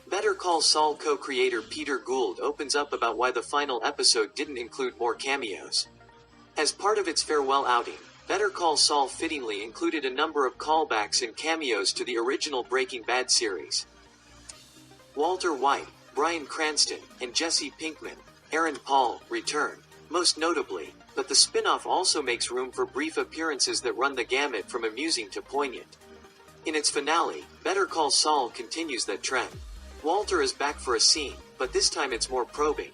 Better Call Saul co-creator Peter Gould opens up about why the final episode didn't include more cameos. As part of its farewell outing, Better Call Saul fittingly included a number of callbacks and cameos to the original Breaking Bad series. Walter White, Bryan Cranston, and Jesse Pinkman, Aaron Paul, return, most notably, but the spinoff also makes room for brief appearances that run the gamut from amusing to poignant. In its finale, Better Call Saul continues that trend. Walter is back for a scene, but this time it's more probing.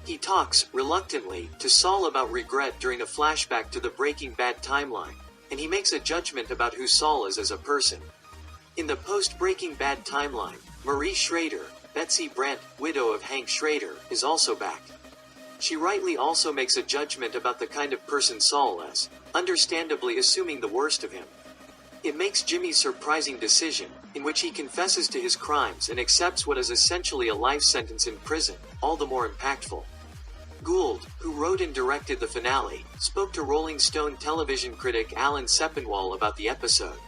He talks, reluctantly, to Saul about regret during a flashback to the Breaking Bad timeline, and he makes a judgment about who Saul is as a person. In the post-Breaking Bad timeline, Marie Schrader, Betsy Brandt, widow of Hank Schrader, is also back. She rightly also makes a judgment about the kind of person Saul is, understandably assuming the worst of him. It makes Jimmy's surprising decision, in which he confesses to his crimes and accepts what is essentially a life sentence in prison, all the more impactful. Gould, who wrote and directed the finale, spoke to Rolling Stone television critic Alan Sepinwall about the episode.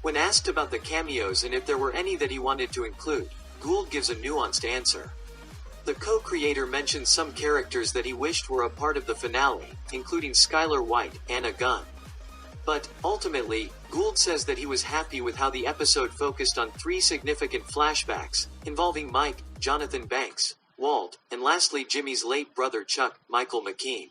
When asked about the cameos and if there were any that he wanted to include, Gould gives a nuanced answer. The co-creator mentions some characters that he wished were a part of the finale, including Skylar White, Anna Gunn. But, ultimately, Gould says that he was happy with how the episode focused on 3 significant flashbacks, involving Mike, Jonathan Banks, Walt, and lastly Jimmy's late brother Chuck, Michael McKean.